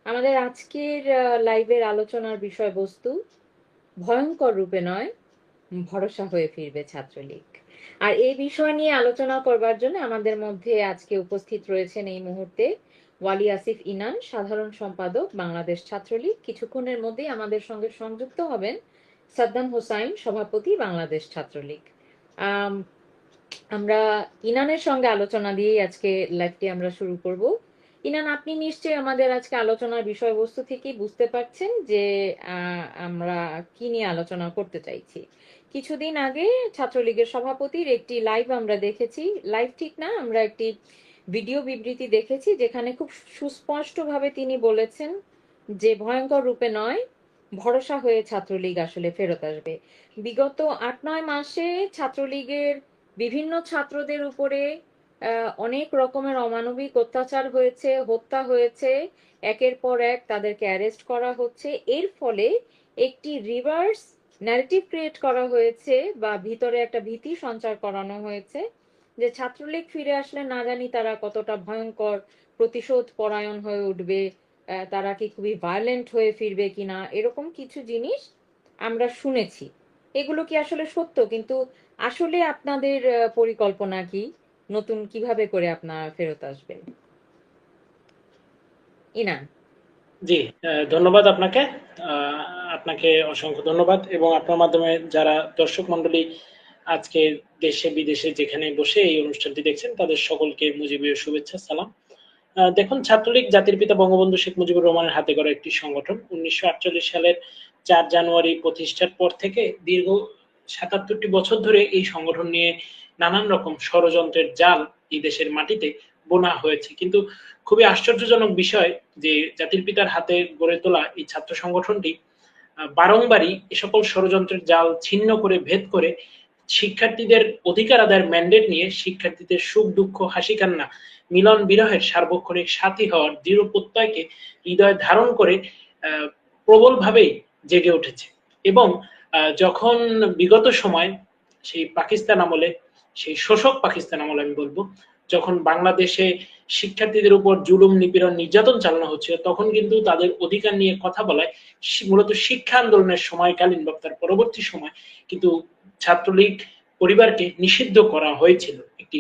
আমাদের আজকের লাইভের আলোচনার বিষয়বস্তু ভয়ঙ্কর রূপে নয়, ভরসা হয়ে ফিরবে ছাত্রলীগ। আর এই বিষয় নিয়ে আলোচনা করবার জন্য আমাদের মধ্যে আজকে উপস্থিত রয়েছেন এই মুহূর্তে ওয়ালি আসিফ ইনান, সাধারণ সম্পাদক, বাংলাদেশ ছাত্রলীগ। কিছুক্ষণের মধ্যেই আমাদের সঙ্গে সংযুক্ত হবেন সাদ্দাম হোসাইন, সভাপতি, বাংলাদেশ ছাত্রলীগ। আম, আমরা ইনানের সঙ্গে আলোচনা দিয়েই আজকে লাইভটি আমরা শুরু করব। ইনান, আপনি নিশ্চয়ই আমাদের আজকে আলোচনার বিষয়বস্তু থেকেই বুঝতে পারছেন যে আমরা কি নিয়ে আলোচনা করতে চাইছি। কিছুদিন আগে ছাত্রলীগের সভাপতির একটি লাইভ আমরা দেখেছি, লাইভ ঠিক না, আমরা একটি ভিডিও বিবৃতি দেখেছি যেখানে খুব সুস্পষ্টভাবে তিনি বলেছেন যে ভয়ঙ্কর রূপে নয়, ভরসা হয়ে ছাত্রলীগ আসলে ফেরত আসবে। বিগত ৮-৯ মাসে ছাত্রলীগের বিভিন্ন ছাত্রদের উপরে অনেক রকমের অমানবিক অত্যাচার হয়েছে, হত্যা হয়েছে, একের পর এক তাদেরকে অ্যারেস্ট করা হচ্ছে। এর ফলে একটি রিভার্স ন্যারেটিভ ক্রিয়েট করা হয়েছে বা ভিতরে একটা ভীতি সঞ্চার করানো হয়েছে যে ছাত্রলীগ ফিরে আসলে না জানি তারা কতটা ভয়ঙ্কর প্রতিশোধ পরায়ণ হয়ে উঠবে, তারা কি খুবই ভায়োলেন্ট হয়ে ফিরবে কিনা, এরকম কিছু জিনিস আমরা শুনেছি। এগুলো কি আসলে সত্য? কিন্তু আসলে আপনাদের পরিকল্পনা কি? নতুন কিভাবে করে আপনারা ফেরত আসবেন? ইনান। জি, ধন্যবাদ আপনাকে। আপনাকে অসংখ্য ধন্যবাদ এবং আপনার মাধ্যমে যারা দর্শক মণ্ডলী আজকে দেশে বিদেশে যেখানে বসে এই অনুষ্ঠানটি দেখছেন তাদের সকলকে মুজিবীয় শুভেচ্ছা, সালাম। দেখুন, ছাত্রলীগ জাতির পিতা বঙ্গবন্ধু শেখ মুজিবুর রহমানের হাতে গড়া একটি সংগঠন। 1948 সালের 4 জানুয়ারি প্রতিষ্ঠার পর থেকে দীর্ঘ 77টি বছর ধরে এই সংগঠন নিয়ে নানান রকম ষড়যন্ত্রের জাল এই দেশের মাটিতে বোনা হয়েছে। কিন্তু খুবই আশ্চর্যজনক বিষয় যে জাতির পিতার হাতে গড়ে তোলা এই ছাত্র সংগঠনটি বারংবারই এ সকল ষড়যন্ত্রের জাল ছিন্ন করে, ভেদ করে শিক্ষার্থীদের অধিকার আদায়ের ম্যান্ডেট নিয়ে শিক্ষার্থীদের সুখ দুঃখ হাসি কান্না মিলন বিরহের সার্বক্ষণিক সাথী হওয়ার দৃঢ় প্রত্যয়কে হৃদয়ে ধারণ করে প্রবলভাবেই জেগে উঠেছে। এবং যখন বিগত সময় সেই পাকিস্তান আমলে, সেই শোষক পাকিস্তান আমলে আমি বলবো, যখন বাংলাদেশে শিক্ষার্থীদের উপর জুলুম নিপীড়ন নির্যাতন চালানো হচ্ছিল, তখন কিন্তু তাদের অধিকার নিয়ে কথা বলায় মূলত শিক্ষা আন্দোলনের সময়কালীন বা তার পরবর্তী সময় কিন্তু ছাত্রলীগ পরিবারকে নিষিদ্ধ করা হয়েছিল। একটি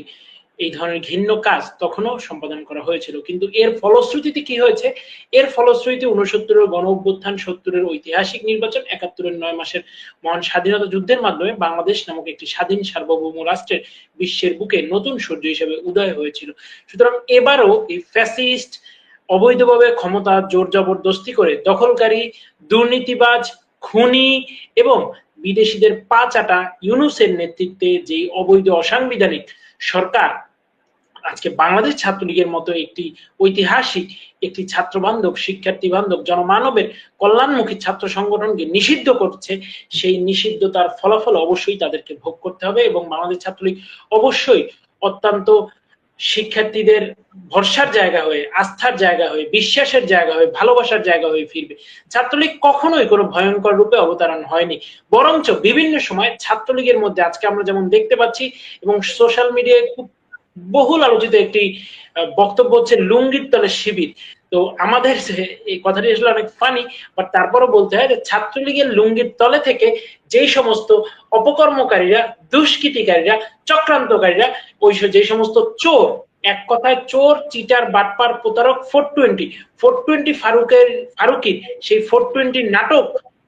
এই ধরনের ঘৃণ্য কাজ তখনও সম্পাদন করা হয়েছিল। কিন্তু এর ফলশ্রুতিতে কি হয়েছে? এর ফলশ্রুতিতে 69-এর গণ অভ্যুত্থান, 70-এর ঐতিহাসিক নির্বাচন, 71-এর 9 মাসের মহান স্বাধীনতা যুদ্ধের মাধ্যমে বাংলাদেশ নামক একটি স্বাধীন সার্বভৌম রাষ্ট্রের বিশ্বের বুকে নতুন সূর্য হিসেবে উদয় হয়েছিল। সুতরাং এবারও এই ফ্যাসিস্ট অবৈধভাবে ক্ষমতা জোর জবরদস্তি করে দখলকারী, দুর্নীতিবাজ, খুনি এবং বিদেশিদের পা চাটা ইউনূসের নেতৃত্বে যে অবৈধ অসাংবিধানিক সরকার আজকে বাংলাদেশ ছাত্রলীগের মতো একটি ঐতিহাসিক, একটি ছাত্র বান্ধব, শিক্ষার্থী বান্ধব, জনমানবের কল্যাণমুখী ছাত্র সংগঠনকে নিষিদ্ধ করছে, সেই নিষিদ্ধতার ফলাফল অবশ্যই তাদেরকে ভোগ করতে হবে এবং বাংলাদেশ ছাত্রলীগ অবশ্যই অত্যন্ত শিক্ষার্থীদের ভরসার জায়গা হয়ে, আস্থার জায়গা হয়ে, বিশ্বাসের জায়গা হয়ে, ভালোবাসার জায়গা হয়ে ফিরবে। ছাত্রলীগ কখনোই কোনো ভয়ঙ্কর রূপে অবতারণ হয়নি, বরঞ্চ বিভিন্ন সময় ছাত্রলীগের মধ্যে আজকে আমরা যেমন দেখতে পাচ্ছি এবং সোশ্যাল মিডিয়ায় খুব বহুল আলোচিত একটি বক্তব্য হচ্ছে লুঙ্গির তলে শিবির। তো আমাদের এই কথাটি আসলে অনেক ফানি, বাট তারপরও বলতে হয় যে ছাত্রলীগের লুঙ্গির তলে থেকে যেই সমস্ত অপকর্মকারীরা, দুষ্কৃতিকারীরা, চক্রান্তকারীরা, ওই যে সমস্ত চোর, এক কথায় চোর, চিটার, বাটপার, প্রতারক, 420 ফারুকির সেই 420 নাটক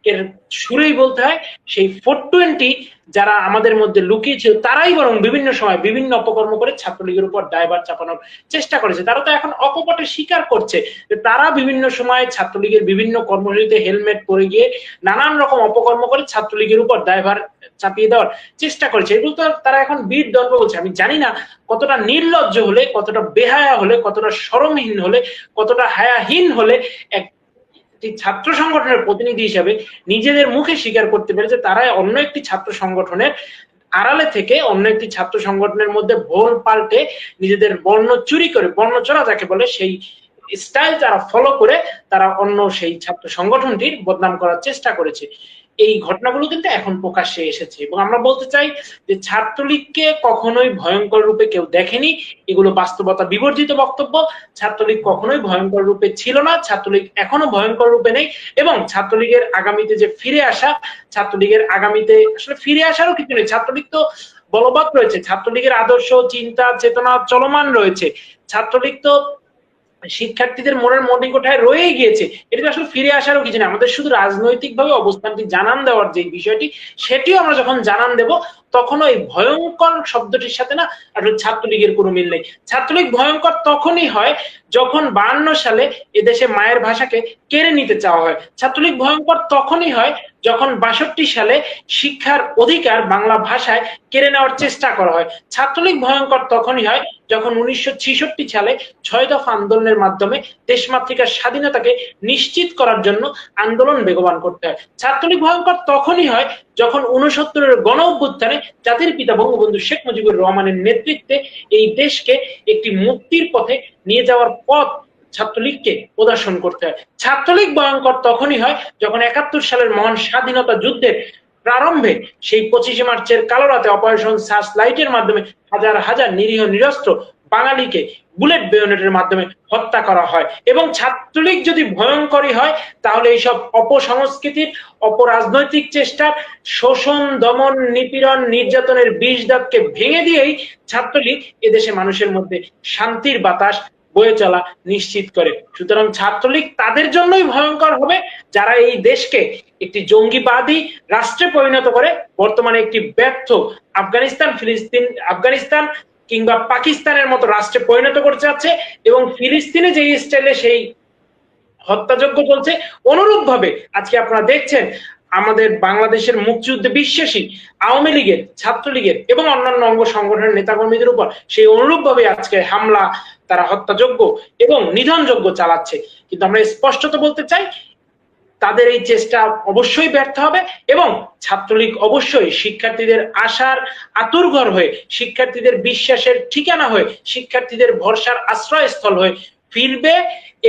এর সুরেই বলতে হয়, সেই 420 যারা আমাদের মধ্যে লুকিয়ে ছিল তারাই বরং বিভিন্ন সময় বিভিন্ন অপকর্ম করে ছাত্রলীগের উপর দায়ভার চাপানোর চেষ্টা করেছে। তারা তো এখন অকপটে স্বীকার করছে যে তারা বিভিন্ন সময় ছাত্রলীগের বিভিন্ন কর্মসূচিতে হেলমেট পরে গিয়ে নানান রকম অপকর্ম করে ছাত্রলীগের উপর দায়ভার চাপিয়ে দেওয়ার চেষ্টা করেছে। এগুলো তো তারা এখন বীর দর্প বলছে। আমি জানি না কতটা নির্লজ্জ হলে, কতটা বেহায়া হলে, কতটা শরমহীন হলে, কতটা হায়াহীন হলে এক ছাত্র সংগঠনের প্রতিনিধি হিসেবে নিজেদের মুখে স্বীকার করতে পেরেছে তারা অন্য একটি ছাত্র সংগঠনের আড়ালে থেকে, অন্য একটি ছাত্র সংগঠনের মধ্যে ভোল পাল্টে নিজেদের বর্ণ চুরি করে, বর্ণচোরা যাকে বলে, সেই স্টাইল তারা ফলো করে তারা অন্য সেই ছাত্র সংগঠনটির বদনাম করার চেষ্টা করেছে। এই ঘটনাগুলো কিন্তু এখন প্রকাশ্যে এসেছে। এবং আমরা বলতে চাই যে ছাত্রলীগকে কখনোই ভয়ঙ্কর রূপে কেউ দেখেনি, এগুলো বাস্তবতা বিবর্জিত বক্তব্য। ছাত্রলীগ কখনোই ভয়ঙ্কর রূপে ছিল না, ছাত্রলীগ এখনো ভয়ঙ্কর রূপে নেই। এবং ছাত্রলীগের আগামীতে যে ফিরে আসা, ছাত্রলীগের আগামীতে আসলে ফিরে আসারও কিছু নেই, ছাত্রলীগ তো বলবৎ রয়েছে, ছাত্রলীগের আদর্শ চিন্তা চেতনা চলমান রয়েছে। ছাত্রলীগ তো শিক্ষার্থীদের মনের মনিকোঠায় রয়েই গিয়েছে, এটা আসলে ফিরে আসারও কিছু না। আমাদের শুধু রাজনৈতিকভাবে অবস্থানটি জানান দেওয়ার যে বিষয়টি, সেটিও আমরা যখন জানান দেব, তখন ওই ভয়ঙ্কর শব্দটির সাথে না আসলে ছাত্রলীগের কোনো মিল নেই। ছাত্রলীগ ভয়ঙ্কর তখনই হয় যখন 52 সালে এদেশে মায়ের ভাষাকে কেড়ে নিতে চাওয়া হয়। ছাত্রলীগ ভয়ঙ্কর তখনই হয় যখন 62 সালে শিক্ষার অধিকার বাংলা ভাষায় কেড়ে নেওয়ার চেষ্টা করা হয়। ছাত্রলীগ ভয়ঙ্কর তখনই হয় যখন 1966 সালে 6 দফা আন্দোলনের মাধ্যমে দেশমাতৃকার স্বাধীনতাকে নিশ্চিত করার জন্য আন্দোলন বেগবান করতে হয়। ছাত্রলীগ ভয়ঙ্কর তখনই হয় যখন 69-এর গণ অভ্যুত্থানে জাতির পিতা বঙ্গবন্ধু শেখ মুজিবুর রহমানের নেতৃত্বে এই দেশকে একটি মুক্তির পথে নিয়ে যাওয়ার পথ ছাত্রলীগকে প্রদর্শন করতে হয়। ছাত্রলীগ ভয়ঙ্কর তখনই হয় যখন 71 সালের মহান স্বাধীনতা যুদ্ধের প্রারম্ভে সেই 25শে মার্চের কালো রাতে অপারেশন সার্চ লাইটের মাধ্যমে হাজার হাজার নিরীহ নিরস্ত্র বাঙালিকে বুলেট বেয়নেটের মাধ্যমে হত্যা করা হয়। এবং ছাত্রলীগ যদি ভয়ঙ্করই হয়, তাহলে এইসব অপসংস্কৃতির, অপরাজনৈতিক চেষ্টার, শোষণ দমন নিপীড়ন নির্যাতনের বিষ দাঁতকে ভেঙে দিয়েই ছাত্রলীগ এদেশে মানুষের মধ্যে শান্তির বাতাস বয়ে চলা নিশ্চিত করে। সুতরাং ছাত্রলীগ তাদের জন্যই ভয়ঙ্কর হবে যারা এই দেশকে একটি জঙ্গিবাদী রাষ্ট্রে পরিণত করে বর্তমানে একটি ব্যর্থ আফগানিস্তান, ফিলিস্তিন, আফগানিস্তান কিংবা পাকিস্তানের মতো রাষ্ট্রে পরিণত করতে যাচ্ছে। এবং ফিলিস্তিনে যে স্টাইলে সেই হত্যাযজ্ঞ চলছে, অনুরূপ ভাবে আজকে আপনারা দেখছেন আমাদের বাংলাদেশের মুক্তিযুদ্ধে বিশ্বাসী আওয়ামী লীগের, ছাত্রলীগের এবং অন্যান্য অঙ্গ সংগঠনের নেতাকর্মীদের উপর সেই অনুরূপ ভাবে আজকে হামলা, তারা হত্যাযজ্ঞ এবং নিধনযজ্ঞ চালাচ্ছে। কিন্তু আমরা স্পষ্টত বলতে চাই, তাদের এই চেষ্টা অবশ্যই ব্যর্থ হবে এবং ছাত্রলীগ অবশ্যই শিক্ষার্থীদের আশার আতুরঘর হয়ে, শিক্ষার্থীদের বিশ্বাসের ঠিকানা হয়ে, শিক্ষার্থীদের ভরসার আশ্রয়স্থল হয়ে ফিরবে।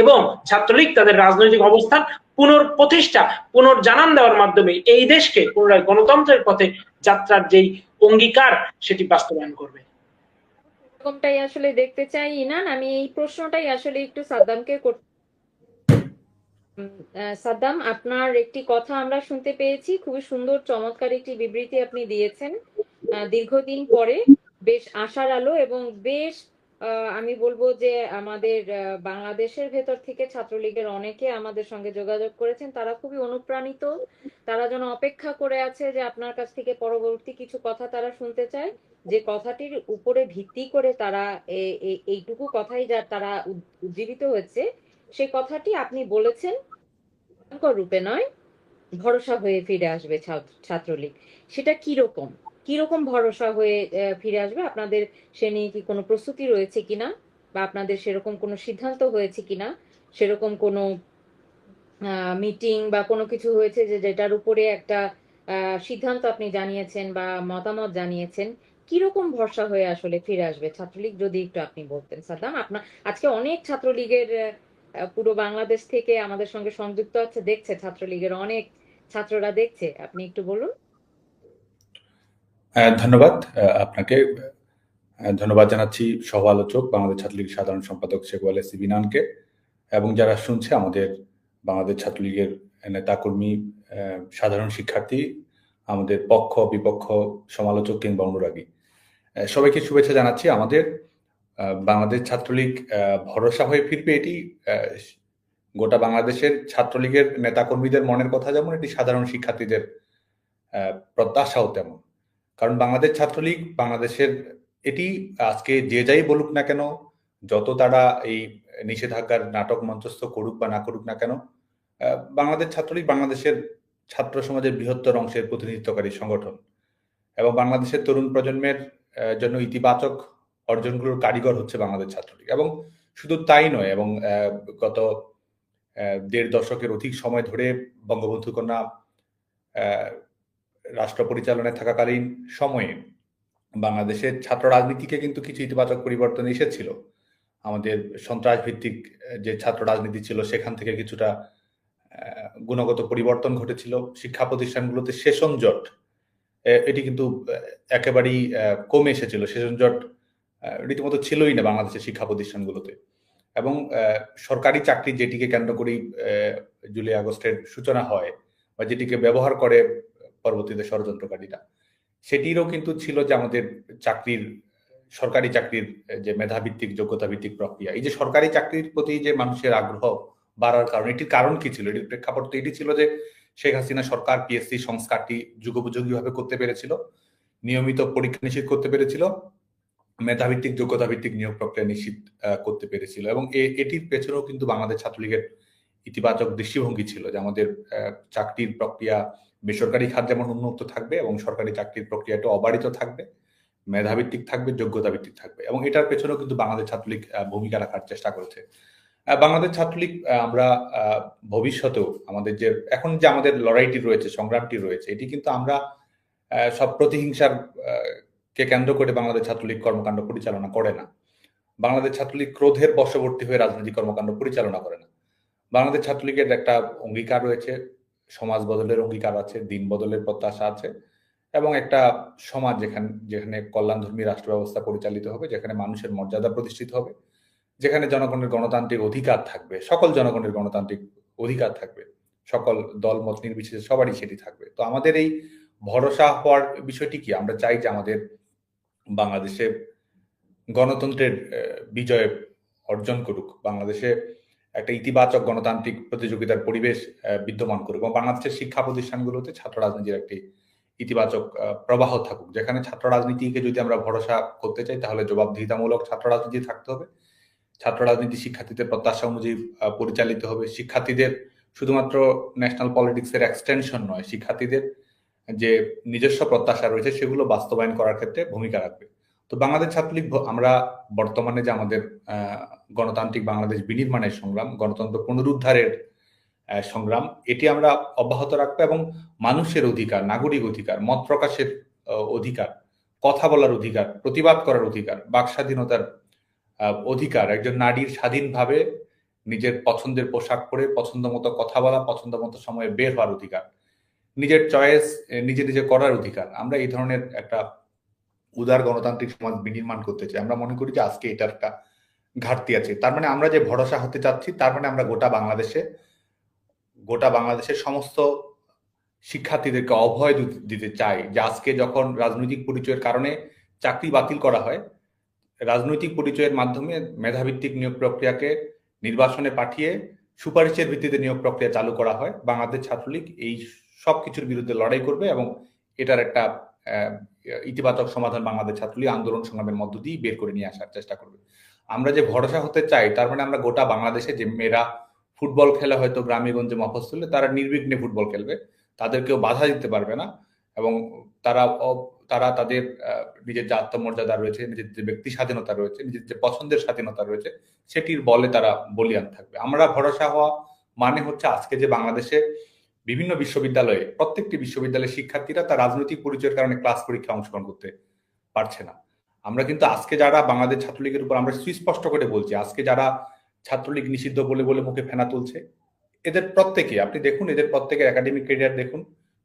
এবং ছাত্রলীগ তাদের রাজনৈতিক অবস্থান পুনঃপ্রতিষ্ঠা, পুনর্জানান দেওয়ার মাধ্যমে এই দেশকে পুনরায় গণতন্ত্রের পথে যাত্রার যেই অঙ্গীকার, সেটি বাস্তবায়ন করবে। এরকমটাই আসলে দেখতে চাই ইনান। আমি এই প্রশ্নটাই আসলে একটু সাদ্দামকে করতে। সাদ্দাম, আপনার একটি কথা আমরা শুনতে পেয়েছি, খুবই সুন্দর চমৎকার একটি বিবৃতি আপনি দিয়েছেন। দীর্ঘদিন পরে বেশ আশার আলো এবং বেশ আমি বলবো যে আমাদের বাংলাদেশের ভেতর থেকে ছাত্রলীগের অনেকে আমাদের সঙ্গে যোগাযোগ করেছেন, তারা খুবই অনুপ্রাণিত, তারা যেন অপেক্ষা করে আছে যে আপনার কাছ থেকে পরবর্তী কিছু কথা তারা শুনতে চায়, যে কথাটির উপরে ভিত্তি করে তারা এইটুকু কথাই যা তারা উজ্জীবিত হয়েছে, সেই কথাটি আপনি বলেছেন ভয়ঙ্কর রূপে নয়, ভরসা হয়ে ফিরে আসবে ছাত্রলীগ। সেটা কিরকম, কিরকম ভরসা হয়ে ফিরে আসবে? আপনাদের সে নিয়ে কি কোনো প্রস্তুতি রয়েছে কিনা, বা আপনাদের সেরকম কোনো সিদ্ধান্ত হয়েছে কিনা, সেরকম কোনো মিটিং বা কোনো কিছু হয়েছে যে যেটার উপরে একটা সিদ্ধান্ত আপনি জানিয়েছেন বা মতামত জানিয়েছেন? কিরকম ভরসা হয়ে আসলে ফিরে আসবে ছাত্রলীগ, যদি একটু আপনি বলতেন সাদ্দাম। আপনার আজকে অনেক ছাত্রলীগের পুরো বাংলাদেশ থেকে আমাদের সঙ্গে সংযুক্ত আছে, দেখছে ছাত্রলীগের অনেক ছাত্ররা দেখছে, আপনি একটু বলুন। ধন্যবাদ আপনাকে। ধন্যবাদ জানাচ্ছি সহ আলোচক বাংলাদেশ ছাত্রলীগের সাধারণ সম্পাদক শেখ ওয়ালেস বিনানকে, এবং যারা শুনছে আমাদের বাংলাদেশ ছাত্রলীগের নেতাকর্মী, সাধারণ শিক্ষার্থী, আমাদের পক্ষ বিপক্ষ সমালোচক কিংবা অনুরাগী, সবাইকে শুভেচ্ছা জানাচ্ছি। আমাদের বাংলাদেশ ছাত্রলীগ ভরসা হয়ে ফিরবে, এটি গোটা বাংলাদেশের ছাত্রলীগের নেতাকর্মীদের মনের কথা যেমন, এটি সাধারণ শিক্ষার্থীদের প্রত্যাশাও তেমন। কারণ বাংলাদেশ ছাত্রলীগ বাংলাদেশের, এটি আজকে যে যাই বলুক না কেন, যত তারা এই নিষেধাজ্ঞার নাটক মঞ্চস্থ করুক বা না করুক না কেন, বাংলাদেশ ছাত্রলীগ বাংলাদেশের ছাত্র সমাজের বৃহত্তর অংশের প্রতিনিধিত্বকারী সংগঠন এবং বাংলাদেশের তরুণ প্রজন্মের জন্য ইতিবাচক অর্জনগুলোর কারিগর হচ্ছে বাংলাদেশ ছাত্রলীগ। এবং শুধু তাই নয়, এবং গত 1.5 দশকের অধিক সময় ধরে বঙ্গবন্ধু কন্যা রাষ্ট্র পরিচালনায় থাকাকালীন সময়ে বাংলাদেশের ছাত্র রাজনীতিকে কিন্তু কিছু ইতিবাচক পরিবর্তন এসেছিল। আমাদের সন্ত্রাস ভিত্তিক যে ছাত্র রাজনীতি ছিল, সেখান থেকে কিছুটা গুণগত পরিবর্তন ঘটেছিল। শিক্ষা প্রতিষ্ঠানগুলোতে সেশন জট এটি কিন্তু একেবারেই কমে এসেছিল। সেশন জট রীতিমতো ছিলই না বাংলাদেশের শিক্ষা প্রতিষ্ঠানগুলোতে। এবং সরকারি চাকরি যেটিকে কেন্দ্র করেই জুলাই আগস্টের সূচনা হয় বা যেটিকে ব্যবহার করে পরবর্তীতে ষড়যন্ত্রকারীরা, সেটিরও কিন্তু ছিল যে আমাদের সরকারি চাকরির যে মেধাভিত্তিক যোগ্যতা ভিত্তিক প্রক্রিয়া। এই যে সরকারি চাকরির প্রতি যে মানুষের আগ্রহ বাড়ার কারণ, এটির কারণ কি ছিল? এটির প্রেক্ষাপট তো এটি ছিল যে শেখ হাসিনা সরকার পিএসসি সংস্কারটি যুগোপযোগীভাবে করতে পেরেছিল, নিয়মিত পরীক্ষা নিশ্চিত করতে পেরেছিল, মেধাভিত্তিক যোগ্যতা ভিত্তিক নিয়োগ প্রক্রিয়া নিশ্চিত করতে পেরেছিল। এবং এটির পেছনেও কিন্তু বাংলাদেশ ছাত্রলীগের ইতিবাচক দৃষ্টিভঙ্গি ছিল যে আমাদের চাকরির প্রক্রিয়া বেসরকারি খাত যেমন উন্মুক্ত থাকবে এবং সরকারি চাকরির প্রক্রিয়াটা অবারিত থাকবে, মেধাভিত্তিক থাকবে, যোগ্যতা ভিত্তিক থাকবে। এবং এটার পেছনেও কিন্তু বাংলাদেশ ছাত্রলীগ ভূমিকা রাখার চেষ্টা করেছে। বাংলাদেশ ছাত্রলীগ আমরা ভবিষ্যতেও আমাদের যে এখন যে আমাদের লড়াইটি রয়েছে, সংগ্রামটি রয়েছে, এটি কিন্তু আমরা সব প্রতিহিংসার কে কেন্দ্র করে বাংলাদেশ ছাত্রলীগ কর্মকাণ্ড পরিচালনা করে না। বাংলাদেশ ছাত্রলীগ ক্রোধের বশবর্তী হয়ে রাজনৈতিক কর্মকাণ্ড পরিচালনা করে না। বাংলাদেশ ছাত্রলীগের একটা অঙ্গীকার রয়েছে, সমাজ বদলের অঙ্গীকার আছে, দিন বদলের প্রত্যাশা আছে এবং একটা সমাজ যেখানে কল্যাণধর্মী রাষ্ট্র ব্যবস্থা পরিচালিত হবে, যেখানে মানুষের মর্যাদা প্রতিষ্ঠিত হবে, যেখানে জনগণের গণতান্ত্রিক অধিকার থাকবে, সকল জনগণের গণতান্ত্রিক অধিকার থাকবে, সকল দল মত নির্বিশেষে সবারই সেটি থাকবে। তো আমাদের এই ভরসা হওয়ার বিষয়টি কি? আমরা চাই যে আমাদের বাংলাদেশে গণতন্ত্রের বিজয় অর্জন করুক, বাংলাদেশে একটা ইতিবাচক গণতান্ত্রিক প্রতিযোগিতার পরিবেশ বিদ্যমান করুক এবং বাংলাদেশের শিক্ষা প্রতিষ্ঠানগুলোতে ছাত্র রাজনীতির একটি ইতিবাচক প্রবাহ থাকুক। যেখানে ছাত্র রাজনীতিকে যদি আমরা ভরসা করতে চাই তাহলে জবাবদিহিতামূলক ছাত্র রাজনীতি থাকতে হবে। ছাত্র রাজনীতি শিক্ষার্থীদের প্রত্যাশা অনুযায়ী পরিচালিত হবে। শিক্ষার্থীদের শুধুমাত্র ন্যাশনাল পলিটিক্সের এক্সটেনশন নয়, শিক্ষার্থীদের যে নিজস্ব প্রত্যাশা রয়েছে সেগুলো বাস্তবায়ন করার ক্ষেত্রে ভূমিকা রাখবে। তো বাংলাদেশ ছাত্রলীগ আমরা বর্তমানে যে আমাদের গণতান্ত্রিক বাংলাদেশ বিনির্মাণের সংগ্রাম, গণতন্ত্র পুনরুদ্ধারের সংগ্রাম, এটি আমরা অব্যাহত রাখবো এবং মানুষের অধিকার, নাগরিক অধিকার, মত প্রকাশের অধিকার, কথা বলার অধিকার, প্রতিবাদ করার অধিকার, বাক স্বাধীনতার অধিকার, একজন নারীর স্বাধীনভাবে নিজের পছন্দের পোশাক পরে পছন্দ মতো কথা বলা, পছন্দ মতো সময়ে বের হওয়ার অধিকার, নিজের চয়েস নিজে নিজে করার অধিকার, আমরা এই ধরনের একটা উদার গণতান্ত্রিক সমাজ বিনির্মাণ করতে চাই। আমরা মনে করি যে আজকে এটার একটা ঘাটতি আছে। তার মানে আমরা যে ভরসা হতে চাচ্ছি, তার মানে আমরা গোটা বাংলাদেশের সমস্ত শিক্ষার্থীদেরকে অভয় দিতে চাই যে আজকে যখন রাজনৈতিক পরিচয়ের কারণে চাকরি বাতিল করা হয়, রাজনৈতিক পরিচয়ের মাধ্যমে মেধাভিত্তিক নিয়োগ প্রক্রিয়াকে নির্বাসনে পাঠিয়ে সুপারিশের ভিত্তিতে নিয়োগ প্রক্রিয়া চালু করা হয়, বাংলাদেশ ছাত্রলীগ এই সব কিছুর বিরুদ্ধে লড়াই করবে এবং এটার একটা ইতিবাচক সমাধান বাংলাদেশ ছাত্রলীগ আন্দোলন সংগ্রামের মধ্য দিয়ে বের করে নিয়ে আসার চেষ্টা করবে। আমরা যে ভরসা হতে চাই, তার মানে আমরা গোটা বাংলাদেশে যে মেয়েরা ফুটবল খেলে হয়তো গ্রামে গঞ্জে মফস্বলে, তারা নির্বিঘ্নে ফুটবল খেলবে, তাদেরকেও বাধা দিতে পারবে না এবং তারা তাদের নিজের যে আত্মমর্যাদা রয়েছে, নিজের যে ব্যক্তি স্বাধীনতা রয়েছে, নিজের যে পছন্দের স্বাধীনতা রয়েছে, সেটির বলে তারা বলিয়ান থাকবে। আমরা ভরসা হওয়া মানে হচ্ছে আজকে যে বাংলাদেশে বিভিন্ন বিশ্ববিদ্যালয়ে, প্রত্যেকটি বিশ্ববিদ্যালয়ের শিক্ষার্থীরা তার রাজনৈতিক পরিচয়ের কারণে ক্লাস পরীক্ষা অংশগ্রহণ করতে পারছে না। আমরা কিন্তু আজকে যারা বাংলাদেশ ছাত্রলীগের উপর আমরা সুস্পষ্ট করে বলছি, আজকে যারা ছাত্রলীগ নিষিদ্ধ বলে বলে মুখে ফেনা তুলছে, এদের প্রত্যেকে আপনি দেখুন, এদের প্রত্যেকের একাডেমিক ক্যারিয়ার দেখুন,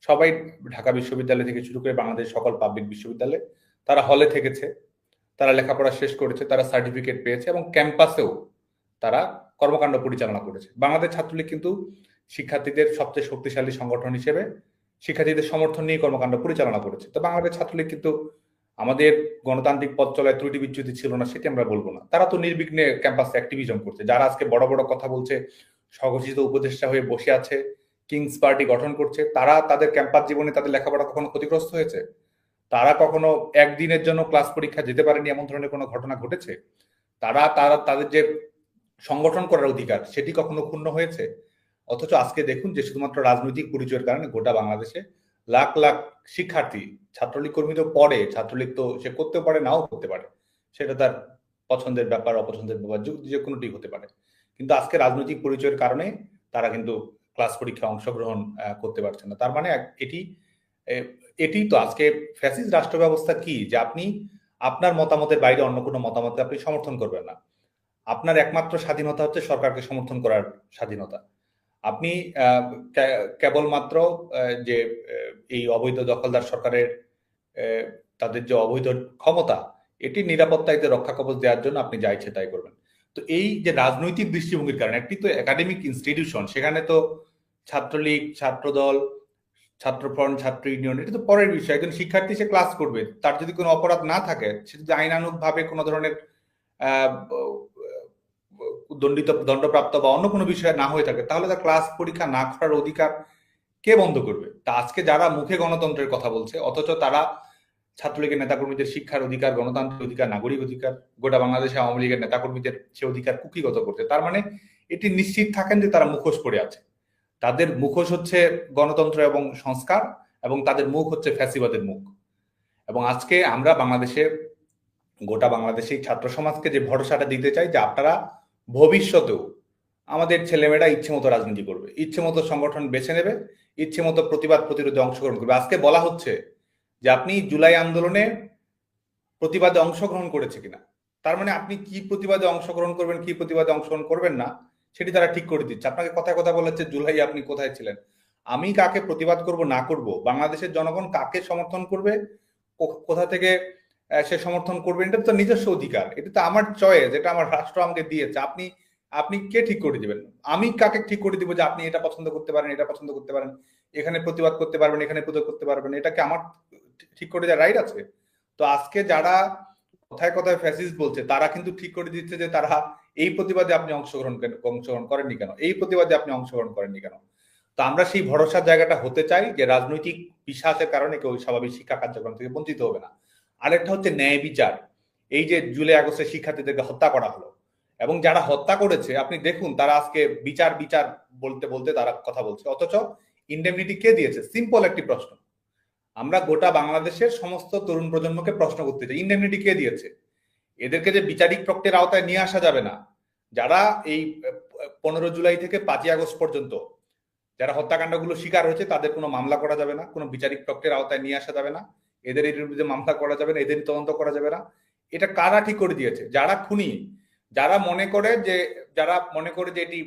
সবাই ঢাকা বিশ্ববিদ্যালয় থেকে শুরু করে বাংলাদেশ সকল পাবলিক বিশ্ববিদ্যালয়ে তারা হলে থেকেছে, তারা লেখাপড়া শেষ করেছে, তারা সার্টিফিকেট পেয়েছে এবং ক্যাম্পাসেও তারা কর্মকাণ্ড পরিচালনা করেছে। বাংলাদেশ ছাত্রলীগ কিন্তু শিক্ষার্থীদের সবচেয়ে শক্তিশালী সংগঠন হিসেবে শিক্ষার্থীদের সমর্থন নিয়ে কর্মকাণ্ড পরিচালনা করেছে। তো বাংলাদেশ ছাত্রলীগ কিন্তু আমাদের গণতান্ত্রিক পথ চলায় ত্রুটি বিচ্যুতি ছিল না সেটি আমরা বলবো না। তারা তো নির্বিঘ্নে ক্যাম্পাসে অ্যাক্টিভিজম করছে। যারা আজকে বড় বড় কথা বলছে, স্বঘোষিত উপদেষ্টা হয়ে বসে আছে, কিংস পার্টি গঠন করছে, তারা তাদের ক্যাম্পাস জীবনে তাদের লেখাপড়া কখনো ক্ষতিগ্রস্ত হয়েছে? তারা কখনো একদিনের জন্য ক্লাস পরীক্ষা যেতে পারেনি এমন ধরনের কোনো ঘটনা ঘটেছে? তারা তাদের যে সংগঠন করার অধিকার সেটি কখনো ক্ষুণ্ণ হয়েছে? অথচ আজকে দেখুন যে শুধুমাত্র রাজনৈতিক পরিচয়ের কারণে গোটা বাংলাদেশে লাখ লাখ শিক্ষার্থী ছাত্রলীগ কর্মী তো পড়ে, ছাত্রলীগ তো সে করতেও পারে, নাও করতে পারে, সেটা তার পছন্দের ব্যাপার, অপছন্দের ব্যাপার, যে কোনোটি হতে পারে, কিন্তু আজকে রাজনৈতিক পরিচয়ের কারণে তারা কিন্তু ক্লাস পরীক্ষা অংশগ্রহণ করতে পারছে না। তার মানে এটি তো আজকে ফ্যাসিস্ট রাষ্ট্র ব্যবস্থা কি, যে আপনি আপনার মতামতের বাইরে অন্য কোনো মতামতকে আপনি সমর্থন করবেন না। আপনার একমাত্র স্বাধীনতা হচ্ছে সরকারকে সমর্থন করার স্বাধীনতা। আপনি কেবলমাত্র যে এই অবৈধ দখলদার সরকারের তাদের যে অবৈধ ক্ষমতা, এটি নিরাপত্তাকে রক্ষা কবচ দেওয়ার জন্য আপনি যা ইচ্ছে তাই করবেন। তো এই যে রাজনৈতিক দৃষ্টিভঙ্গির কারণে, একটি তো একাডেমিক ইনস্টিটিউশন, সেখানে তো ছাত্রলীগ, ছাত্রদল, ছাত্রফ্রন্ট, ছাত্র ইউনিয়ন, এটা তো পরের বিষয়। একজন শিক্ষার্থী সে ক্লাস করবে, তার যদি কোনো অপরাধ না থাকে, সে যদি আইনানুগ ভাবে কোনো ধরনের দণ্ডপ্রাপ্ত বা অন্য কোনো বিষয় না হয়ে থাকে, তাহলে তার ক্লাস পরীক্ষা না করার অধিকার কে বন্ধ করবে? তা আজকে যারা মুখে গণতন্ত্রের কথা বলছে, অথচ তারা ছাত্রলীগের নেতাকর্মীদের শিক্ষার অধিকার, গণতান্ত্রিক অধিকার, নাগরিক অধিকার, গোটা বাংলাদেশে আওয়ামী লীগের নেতাকর্মীদের সে অধিকার কুক্ষিগত করছে, তার মানে এটি নিশ্চিত থাকেন যে তারা মুখোশ পড়ে আছে। তাদের মুখোশ হচ্ছে গণতন্ত্র এবং সংস্কার, এবং তাদের মুখ হচ্ছে ফ্যাসিবাদের মুখ। এবং আজকে আমরা গোটা বাংলাদেশের ছাত্র সমাজকে যে ভরসাটা দিতে চাই যে আপনারা ভবিষ্যতেও আমাদের ছেলেমেয়েরা ইচ্ছে মতো রাজনীতি করবে, ইচ্ছে মতো সংগঠন বেছে নেবে, ইচ্ছে মতো প্রতিবাদ প্রতিরোধে অংশগ্রহণ করবে। আজকে বলা হচ্ছে যে আপনি জুলাই আন্দোলনে প্রতিবাদে অংশগ্রহণ করেছে কিনা, তার মানে আপনি কি প্রতিবাদে অংশগ্রহণ করবেন, কি প্রতিবাদে অংশগ্রহণ করবেন না, সেটি তারা ঠিক করে দিচ্ছে। আপনাকে কথায় কথা বলেছে জুলাই আপনি কোথায় ছিলেন। আমি কাকে প্রতিবাদ করব না করব, বাংলাদেশের জনগণ কাকে সমর্থন করবে, কোথা থেকে সে সমর্থন করবেন, এটা তো নিজস্ব অধিকার, এটা তো আমার চয়েস, এটা আমার রাষ্ট্র আমাকে দিয়েছে। আপনি কে ঠিক করে দিবেন? আমি কাকে ঠিক করে দিব যে আপনি এটা পছন্দ করতে পারেন, এটা পছন্দ করতে পারেন, এখানে প্রতিবাদ করতে পারবেন, এখানে প্রতিবাদ করতে পারবেন, এটা কি আমার ঠিক করে দেওয়ার রাইট আছে? তো আজকে যারা কথায় কথায় ফ্যাসিস্ট বলছে, তারা কিন্তু ঠিক করে দিচ্ছে যে তারা এই প্রতিবাদে আপনি অংশগ্রহণ করেননি কেন, এই প্রতিবাদে আপনি অংশগ্রহণ করেননি কেন। তো আমরা সেই ভরসার জায়গাটা হতে চাই যে রাজনৈতিক বিশ্বাসের কারণে কেউ স্বাভাবিক শিক্ষা কার্যক্রম থেকে বঞ্চিত হবে না। আরেকটা হচ্ছে ন্যায় বিচার। এই যে জুলাই আগস্টে শিক্ষার্থীদেরকে হত্যা করা হলো, এবং যারা হত্যা করেছে আপনি দেখুন, তারা আজকে বিচার বিচার বলতে বলতে তারা কথা বলছে, অথচ ইন্ডেমনিটি কে দিয়েছে? সিম্পল একটি প্রশ্ন আমরা গোটা বাংলাদেশের সমস্ত তরুণ প্রজন্মকে প্রশ্ন করতে চাই, ইন্ডেমনিটি কে দিয়েছে? এদেরকে যে বিচারিক প্রক্রিয়ার আওতায় নিয়ে আসা যাবে না, যারা এই 15 জুলাই থেকে 5ই আগস্ট পর্যন্ত যারা হত্যাকাণ্ডগুলো শিকার হয়েছে, তাদের কোনো মামলা করা যাবে না, কোনো বিচারিক প্রক্রিয়ার আওতায় নিয়ে আসা যাবে না, এদের বিরুদ্ধে মামলা করা যাবে না, এদের তদন্ত করা যাবে না। এটা কারা ঠিক করে দিয়েছে? যারা খুনি, যারা মনে করে যে এটি,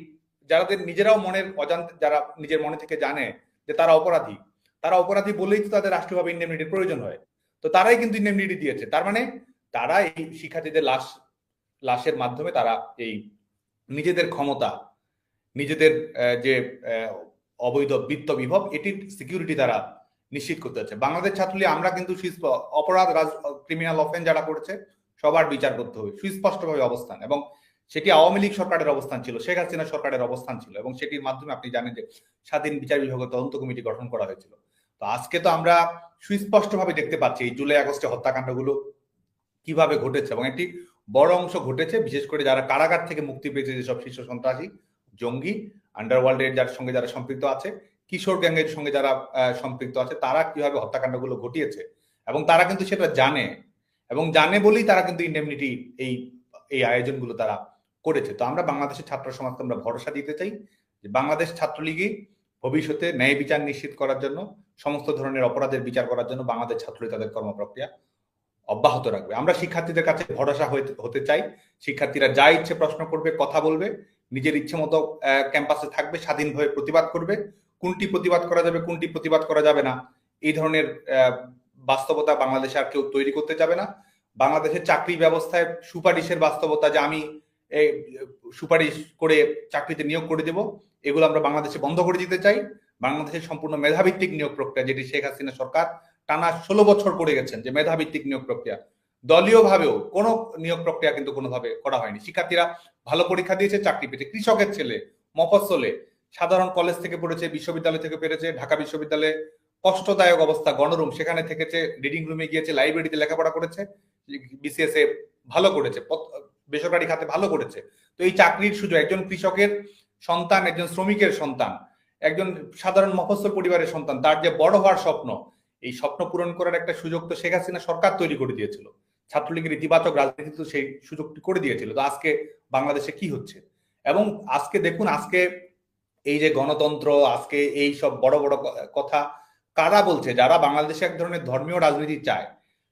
যাদের নিজেরাও মনের অজান্তে, যারা নিজের মনে থেকে জানে যে তারা অপরাধী বলেই তো তাদের রাষ্ট্রীয়ভাবে ইন্ডেমনিটির প্রয়োজন হয়। তো তারাই কিন্তু ইন্ডেমনিটি দিয়েছে। তার মানে তারা এই শিক্ষার্থীদের লাশের মাধ্যমে তারা এই নিজেদের ক্ষমতা, নিজেদের যে অবৈধ বিত্ত বিভব, এটির সিকিউরিটি তারা নিশ্চিত করতে যাচ্ছে। বাংলাদেশ ছাত্রলীগ আমরা কিন্তু অপরাধ, ক্রিমিনাল অফেন্স যারা করেছে সবার বিচার করতে হবে, সুস্পষ্টভাবে অবস্থান, এবং সেটি আওয়ামী লীগ সরকারের অবস্থান ছিল, শেখ হাসিনা সরকারের অবস্থান ছিল, এবং সেটির মাধ্যমে আপনি জানেন যে স্বাধীন বিচার বিভাগের তদন্ত কমিটি গঠন করা হয়েছিল। তো আজকে তো আমরা সুস্পষ্টভাবে দেখতে পাচ্ছি এই জুলাই আগস্টে হত্যাকাণ্ডগুলো কিভাবে ঘটেছে, এবং একটি বড় অংশ ঘটেছে বিশেষ করে যারা কারাগার থেকে মুক্তি পেয়েছে, যেসব শীর্ষ সন্ত্রাসী, জঙ্গি, আন্ডারওয়ার্ল্ডের যার সঙ্গে যারা সম্পৃক্ত আছে, কিশোর গ্যাংয়ের সঙ্গে যারা সম্পৃক্ত আছে, তারা কিভাবে হত্যাকাণ্ডগুলো ঘটিয়েছে, এবং তারা কিন্তু সেটা জানে, এবং জানে বলেই তারা কিন্তু ইন্ডেমনিটি এই আয়োজনগুলো তারা করেছে। তো আমরা বাংলাদেশের ছাত্র সমাজকে আমরা ভরসা দিতে চাই যে বাংলাদেশ ছাত্রলীগই ভবিষ্যতে ন্যায় বিচার নিশ্চিত করার জন্য, সমস্ত ধরনের অপরাধের বিচার করার জন্য বাংলাদেশ ছাত্রলীগ তাদের কর্মপ্রক্রিয়া অব্যাহত রাখবে। আমরা শিক্ষার্থীদের কাছে ভরসা হতে চাই। শিক্ষার্থীরা যা ইচ্ছে প্রশ্ন করবে, কথা বলবে, নিজের ইচ্ছে মতো ক্যাম্পাসে থাকবে, স্বাধীনভাবে প্রতিবাদ করবে। কোনটি প্রতিবাদ করা যাবে, কোনটি প্রতিবাদ করা যাবে না, এই ধরনের বাস্তবতা বাংলাদেশে আর কেউ তৈরি করতে যাবে না। বাংলাদেশের চাকরি ব্যবস্থায় সুপারিশের বাস্তবতা, যে আমি সুপারিশ করে চাকরিতে নিয়োগ করে দেব, এগুলো আমরা বাংলাদেশে বন্ধ করে দিতে চাই। বাংলাদেশের সম্পূর্ণ মেধাভিত্তিক নিয়োগ প্রক্রিয়া, যেটি শেখ হাসিনা সরকার টানা 16 বছর করে গেছেন, যে মেধাভিত্তিক নিয়োগ প্রক্রিয়া, দলীয় ভাবেও কোনো নিয়োগ প্রক্রিয়া কিন্তু কোনোভাবে করা হয়নি। শিক্ষার্থীরা ভালো পরীক্ষা দিয়েছে, চাকরি পেয়েছে। কৃষকের ছেলে মফস্বলে সাধারণ কলেজ থেকে পড়েছে, বিশ্ববিদ্যালয় থেকে পেরেছে, ঢাকা বিশ্ববিদ্যালয়ে কষ্টদায়ক অবস্থা, গণরুম, সেখানে থেকেছে, রিডিং রুমে গিয়েছে, লাইব্রেরিতে লেখাপড়া করেছে, বিসিএস এ ভালো করেছে, বেসরকারি খাতে ভালো করেছে। তো এই চাকরির সুযোগ একজন কৃষকের সন্তান, একজন শ্রমিকের সন্তান, একজন সাধারণ মফস্বল পরিবারের সন্তান, তার যে বড় হওয়ার স্বপ্ন, এই স্বপ্ন পূরণ করার একটা সুযোগ তো শেখ হাসিনা সরকার তৈরি করে দিয়েছিল। ছাত্রলীগের ইতিবাচক রাজনীতি তো সেই সুযোগটি করে দিয়েছিল। তো আজকে বাংলাদেশে কি হচ্ছে, এবং আজকে দেখুন, আজকে এই যে গণতন্ত্র, আজকে এই সব বড় বড় কথা কারা বলছে? যারা বাংলাদেশে এক ধরনের ধর্মীয় রাজনীতি চায়,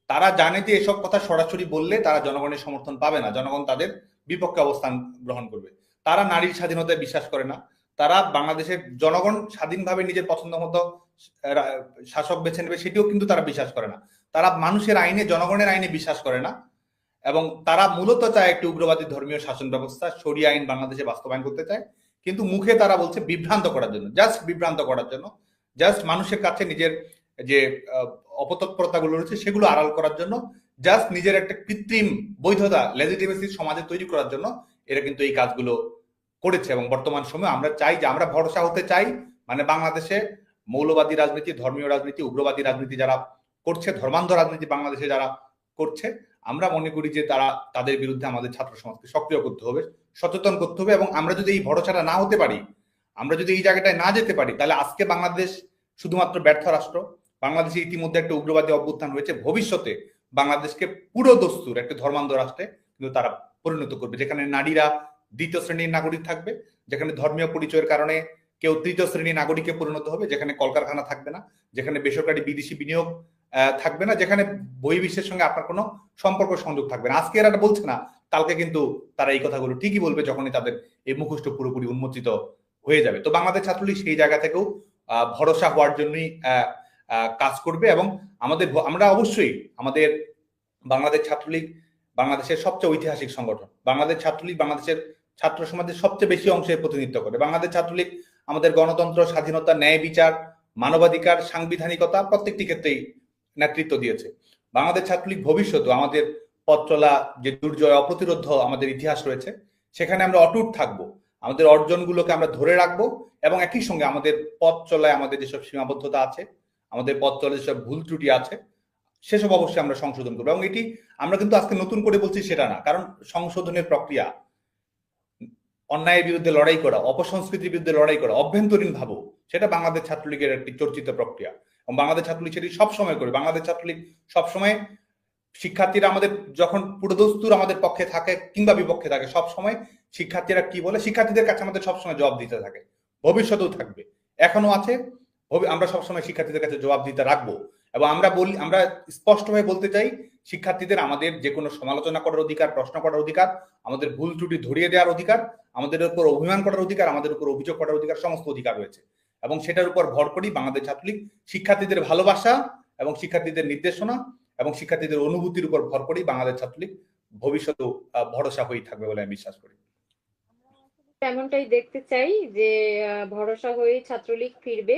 তারা জানে যে এসব কথা সরাসরি বললে তারা জনগণের সমর্থন পাবে না, জনগণ তাদের বিপক্ষে অবস্থান গ্রহণ করবে। তারা নারীর স্বাধীনতায় বিশ্বাস করে না, তারা বাংলাদেশের জনগণ স্বাধীনভাবে নিজের পছন্দ মতো শাসক বেছে নেবে সেটিও কিন্তু তারা বিশ্বাস করে না। তারা মানুষের আইনে, জনগণের আইনে বিশ্বাস করে না, এবং তারা মূলত চায় একটি উগ্রবাদী ধর্মীয় শাসন ব্যবস্থা, শরিয়া আইন বাংলাদেশে বাস্তবায়ন করতে চায়। কিন্তু মুখে তারা বলছে বিভ্রান্ত করার জন্য, জাস্ট বিভ্রান্ত করার জন্য, জাস্ট মানুষের কাছে নিজের যে অপতৎপরতাগুলো রয়েছে সেগুলো আড়াল করার জন্য, জাস্ট নিজের একটা কৃত্রিম বৈধতা, লেজিটিমেসি সমাজে তৈরি করার জন্য এরা কিন্তু এই কাজগুলো করেছে। এবং বর্তমান সময়ে আমরা চাই যে আমরা ভরসা হতে চাই, মানে বাংলাদেশে মৌলবাদী রাজনীতি, ধর্মীয় রাজনীতি, উগ্রবাদী রাজনীতি যারা করছে, ধর্মান্ধ রাজনীতি বাংলাদেশে যারা করছে, আমরা মনে করি যে তাদের বিরুদ্ধে আমাদের ছাত্র সমাজকে সক্রিয় করতে হবে, সচেতন করতে হবে। এবং আমরা যদি এই ভরসাটা না হতে পারি, আমরা যদি এই জায়গাটায় না যেতে পারি, তাহলে আজকে বাংলাদেশ শুধুমাত্র ব্যর্থ রাষ্ট্র। বাংলাদেশে ইতিমধ্যে একটা উগ্রবাদী অভ্যুত্থান হয়েছে, ভবিষ্যতে বাংলাদেশকে পুরো দস্তুর একটা ধর্মান্ধ রাষ্ট্রে কিন্তু তারা পরিণত করবে, যেখানে নারীরা দ্বিতীয় শ্রেণীর নাগরিক থাকবে, যেখানে ধর্মীয় পরিচয়ের কারণে কেউ তৃতীয় শ্রেণীর নাগরিকে পরিণত হবে, যেখানে কলকারখানা থাকবে না, যেখানে বেসরকারি বিদেশি বিনিয়োগ থাকবে না, যেখানে বহির্বিশ্বের সঙ্গে আপনার কোনো সম্পর্ক সংযোগ থাকবে না। আজকে এরা বলছে না, কালকে কিন্তু তারা এই কথাগুলো ঠিকই বলবে যখনই তাদের এই মুখোশ পুরোপুরি উন্মোচিত হয়ে যাবে। তো বাংলাদেশ ছাত্রলীগ সেই জায়গা থেকেও ভরসা হওয়ার জন্যই কাজ করবে। এবং আমরা অবশ্যই আমাদের বাংলাদেশ ছাত্রলীগ বাংলাদেশের সবচেয়ে ঐতিহাসিক সংগঠন। বাংলাদেশ ছাত্রলীগ বাংলাদেশের ছাত্র সমাজের সবচেয়ে বেশি অংশের প্রতিনিধিত্ব করে। বাংলাদেশ ছাত্রলীগ আমাদের গণতন্ত্র, স্বাধীনতা, ন্যায় বিচার, মানবাধিকার, সাংবিধানিকতা প্রত্যেকটি ক্ষেত্রেই নেতৃত্ব দিয়েছে। বাংলাদেশ ছাত্রলীগ ভবিষ্যতে আমাদের পথ চলা যে দুর্জয় অপ্রতিরোধ আমাদের ইতিহাস রয়েছে, সেখানে আমরা অটুট থাকবো, আমাদের অর্জনগুলোকে আমরা ধরে রাখবো, এবং একই সঙ্গে আমাদের পথ চলায় আমাদের যেসব সীমাবদ্ধতা আছে, আমাদের পথ চলায় যেসব ভুল ত্রুটি আছে, সেসব অবশ্যই আমরা সংশোধন করবো। এবং এটি আমরা কিন্তু আজকে নতুন করে বলছি সেটা না, কারণ সংশোধনের প্রক্রিয়া, অন্যায়ের বিরুদ্ধে লড়াই করা, অপসংস্কৃতির বিরুদ্ধে লড়াই করা, অভ্যন্তরীণ ভাবো, সেটা বাংলাদেশ ছাত্রলীগের একটি চর্চিত প্রক্রিয়া, এবং বাংলাদেশ ছাত্রলীগ সেটি সবসময় করে। বাংলাদেশ ছাত্রলীগ সবসময় শিক্ষার্থীরা আমাদের যখন পুরোদস্তুর আমাদের পক্ষে থাকে কিংবা বিপক্ষে থাকে, সবসময় শিক্ষার্থীরা কি বলে, শিক্ষার্থীদের কাছে আমাদের সবসময় জবাব দিতে থাকে, ভবিষ্যতেও থাকবে, এখনো আছে। আমরা সবসময় শিক্ষার্থীদের কাছে জবাব দিতে রাখবো। এবং আমরা স্পষ্টভাবে বলতে চাই, শিক্ষার্থীদের আমাদের যে কোনো সমালোচনা করার অধিকার, প্রশ্ন করার অধিকার, আমাদের ভুল ত্রুটি ধরিয়ে দেওয়ার অধিকার, আমাদের উপর অভিমান করার অধিকার, আমাদের উপর অভিযোগ করার অধিকার, সমস্ত অধিকার রয়েছে। এবং সেটার উপর ভর করি বাংলাদেশ ছাত্রলীগ শিক্ষার্থীদের ভালোবাসা এবং শিক্ষার্থীদের নির্দেশনা এবং শিক্ষার্থীদের অনুভূতির উপর ভর করি বাংলাদেশ ছাত্রলীগ ভবিষ্যতেও ভরসা হয়ে থাকবে বলে আমি বিশ্বাস করি। এমনটাই দেখতে চাই যে ভরসা হয়ে ছাত্রলীগ ফিরবে।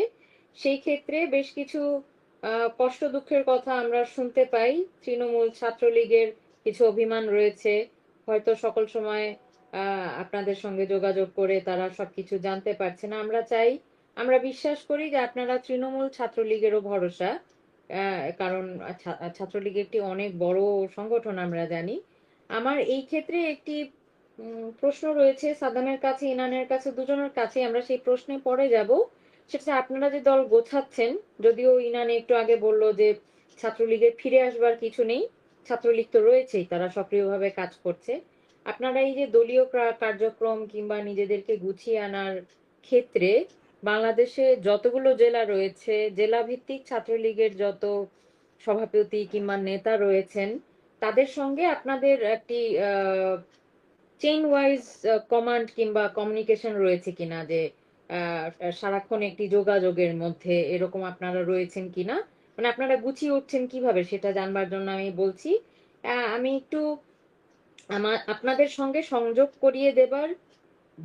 সেই ক্ষেত্রে বেশ কিছু কষ্ট দুঃখের কথা আমরা শুনতে পাই। তৃণমূল ছাত্রলীগের কিছু অভিমান রয়েছে, হয়তো সকল সময় আপনাদের সঙ্গে যোগাযোগ করে তারা সবকিছু জানতে পারছে না। আমরা বিশ্বাস করি যে আপনারা তৃণমূল ছাত্রলীগেরও ভরসা, কারণ ছাত্রলীগ একটি অনেক বড় সংগঠন আমরা জানি। আমার এই ক্ষেত্রে একটি প্রশ্ন রয়েছে সাদ্দামের কাছে, ইনানের কাছে, দুজনের কাছে। আমরা সেই প্রশ্নে পরে যাব। সেটা আপনারা যে দল গোছাচ্ছেন, যদিও ইনান একটু আগে বলল যে ছাত্রলীগের ফিরে আসবার কিছু নেই, ছাত্রলীগ তো রয়েছেই, তারা সক্রিয়ভাবে কাজ করছে। আপনারা এই যে দলীয় কার্যক্রম কিংবা নিজেদেরকে গুছিয়ে আনার ক্ষেত্রে বাংলাদেশে যতগুলো জেলা রয়েছে, জেলা ভিত্তিক ছাত্রলীগের যত সভাপতি কিংবা নেতা রয়েছেন, তাদের সঙ্গে আপনাদের একটি চেইন ওয়াইজ কমান্ড কিংবা কমিউনিকেশন রয়েছে কিনা, যে সারাক্ষণ একটি যোগাযোগের মধ্যে এরকম আপনারা রয়েছেন কিনা, মানে আপনারা গুছিয়ে উঠছেন কিভাবে, সেটা জানবার জন্য আমি বলছি। আমি একটু আপনাদের সঙ্গে সংযোগ করিয়ে দেবার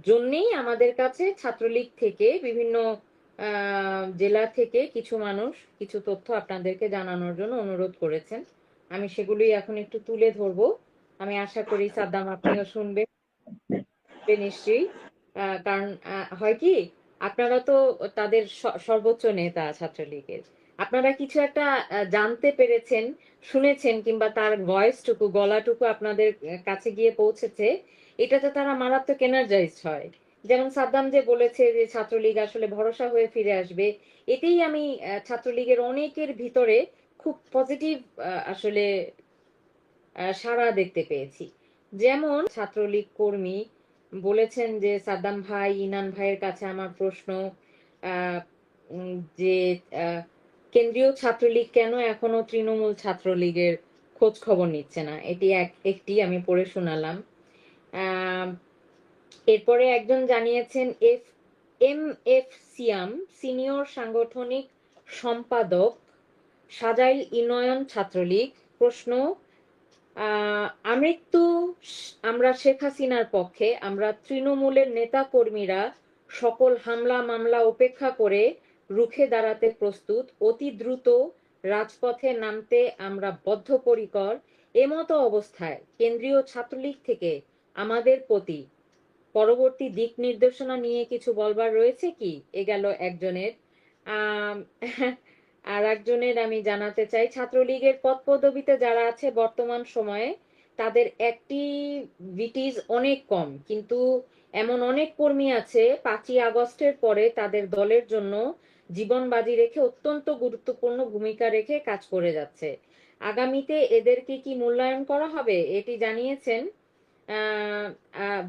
জন্যেই আমাদের কাছে ছাত্রলীগ থেকে বিভিন্ন জেলা থেকে কিছু মানুষ কিছু তথ্য আপনাদেরকে জানানোর জন্য অনুরোধ করেছেন। আমি সেগুলোই এখন একটু তুলে ধরবো। আমি আশা করি সাদ্দাম আপনিও শুনবেন নিশ্চয়ই, কারণ হয় কি, আপনারা তো তাদের সর্বোচ্চ নেতা ছাত্রলীগের, আপনারা কিছু একটা জানতে পেরেছেন, শুনেছেন, কিংবা তার ভয়েসটুকু, গলাটুকু আপনাদের কাছে গিয়ে পৌঁছেছে, এটাতে তারা মারাত্মক এনার্জাইজড হয়। যেমন সাদ্দাম যে বলেছে যে ছাত্রলীগ আসলে ভরসা হয়ে ফিরে আসবে, এতেই আমি ছাত্রলীগের অনেকের ভিতরে খুব পজিটিভ আসলে সাড়া দেখতে পেয়েছি। যেমন ছাত্রলীগ কর্মী বলেছেন যে সাদ্দাম ভাই, ইনান ভাইয়ের কাছে আমার প্রশ্ন যে কেন্দ্রীয় ছাত্রলীগ কেন এখনো তৃণমূল ছাত্রলীগের খোঁজ খবর নিচ্ছে না। এটি একটি আমি পড়ে শোনালাম। এরপরে একজন জানিয়েছেন এম এফ সিয়াম, সিনিয়র সাংগঠনিক সম্পাদক, সাজাইল ইউনিয়ন ছাত্রলীগ। প্রশ্ন, আমৃত্যু আমরা শেখ হাসিনার পক্ষে। আমরা তৃণমূলের নেতা কর্মীরা সকল হামলা মামলা উপেক্ষা করে রুখে দাঁড়াতে প্রস্তুত। অতি দ্রুত রাজপথে নামতে আমরা বদ্ধপরিকর। এমতো অবস্থায় কেন্দ্রীয় ছাত্রলীগ থেকে আমাদের প্রতি পরবর্তী দিক নির্দেশনা নিয়ে কিছু বলবার রয়েছে কি? এ গেল একজনের। আহ আর একজনের আমি জানাতে চাই, ছাত্রলীগের পদ পদবিতে যারা আছে বর্তমান সময়ে তাদের অ্যাক্টিভিটিস অনেক কম, কিন্তু এমন অনেক কর্মী আছে 5ই আগস্টের পরে তাদের দলের জন্য জীবন বাজি রেখে অত্যন্ত গুরুত্বপূর্ণ ভূমিকা রেখে কাজ করে যাচ্ছে। আগামীতে এদেরকে কি মূল্যায়ন করা হবে এটি জানিয়েছেন।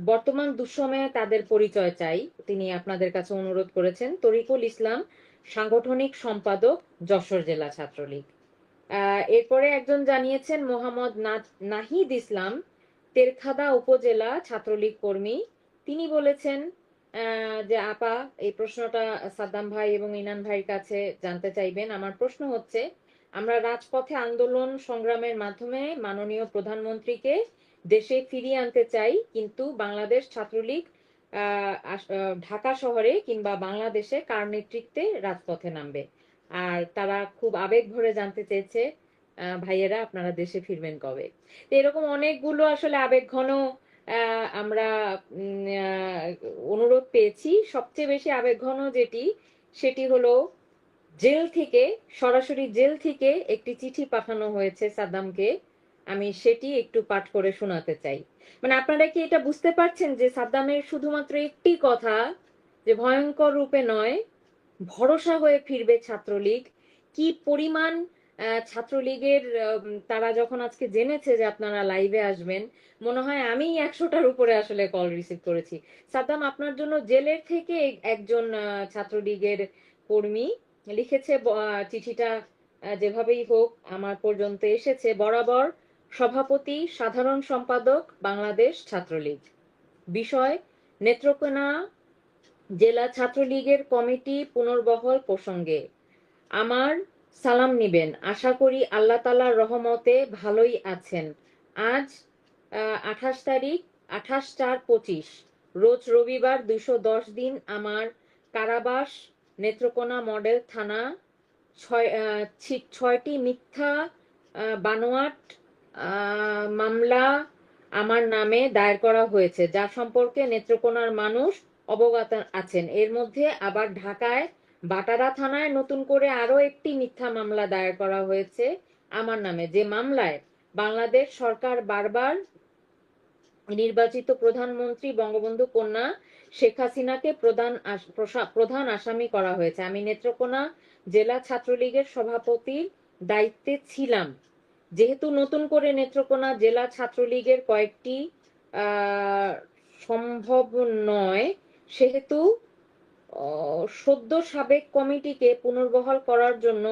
বর্তমান দুঃসময়ে তাদের পরিচয় চাই, তিনি আপনাদের কাছে অনুরোধ করেছেন। তরিকুল ইসলাম, সাংগঠনিক সম্পাদক, যশোর জেলা ছাত্রলীগ। এরপরে একজন জানিয়েছেন মোহাম্মদ নাহিদ ইসলাম, তেরখাদা উপজেলা ছাত্রলীগ কর্মী। তিনি বলেছেন যে আপা, এই প্রশ্নটা সাদ্দাম ভাই এবং ইনান ভাইয়ের কাছে জানতে চাইবেন। আমার প্রশ্ন হচ্ছে, আমরা রাজপথে আন্দোলন সংগ্রামের মাধ্যমে মাননীয় প্রধানমন্ত্রীকে দেশে ফিরিয়ে আনতে চাই, কিন্তু বাংলাদেশ ছাত্রলীগ ঢাকা শহরে কিংবা বাংলাদেশে কার নেতৃত্বে রাজপথে নামবে? আর তারা খুব আবেগ ভরে জানতে চেয়েছে, ভাইয়েরা আপনারা দেশে ফিরবেন কবে? তো এরকম অনেকগুলো আসলে আবেগ ঘন আমরা অনুরোধ পেয়েছি। সবচেয়ে বেশি আবেগ ঘন সেটি হলো জেল থেকে, সরাসরি জেল থেকে একটি চিঠি পাঠানো হয়েছে সাদ্দামকে। আমি সেটি একটু পাঠ করে শোনাতে চাই। মানে আপনারা কি এটা বুঝতে পারছেন যে সাদ্দামের শুধুমাত্র একটি কথা, যে ভয়ঙ্কর রূপে নয়, ভরসা হয়ে ফিরবে ছাত্রলীগ। কি পরিমাণ ছাত্রলীগের তারা যখন আজকে জেনেছে যে আপনারা লাইভে আসবেন, মনে হয় আমি 100টার উপরে আসলে কল রিসিভ করেছি। সাদ্দাম, আপনার জন্য জেলের থেকে একজন ছাত্রলীগের কর্মী লিখেছে চিঠিটা, যেভাবেই হোক আমার পর্যন্ত এসেছে। বরাবর সভাপতি, সাধারণ সম্পাদক, বাংলাদেশ ছাত্রলীগ। বিষয়, নেত্রকোনা জেলা ছাত্রলীগের কমিটি পুনর্বহাল প্রসঙ্গে আমার সালাম নিবেন। আশা করি আল্লাহ তাআলার রহমতে ভালোই আছেন। আজ 28 তারিখ, 28/4/25 রোজ রবিবার, 210 দিন আমার কারাবাস, নেত্রকোনা মডেল থানা। 6টি মিথ্যা বানোয়াট মামলা আমার নামে দায়ের করা হয়েছে, যা সম্পর্কে নেত্রকোনার মানুষ অবগত আছেন। এর মধ্যে আবার ঢাকায় বাটারা থানায় নতুন করে আরো একটি মিথ্যা মামলা দায়ের করা হয়েছে আমার নামে, যে মামলায় বাংলাদেশ সরকার বারবার নির্বাচিত প্রধানমন্ত্রী বঙ্গবন্ধু কন্যা শেখ হাসিনাকে প্রধান আসামি করা হয়েছে। আমি নেত্রকোনা জেলা ছাত্রলীগের সভাপতির দায়িত্বে ছিলাম। যেহেতু নতুন করে নেত্রকোনা জেলা ছাত্রলীগের কয়েকটি সম্ভব নয়, সেহেতু সদ্য সাবেক কমিটিকে পুনর্বহাল করার জন্য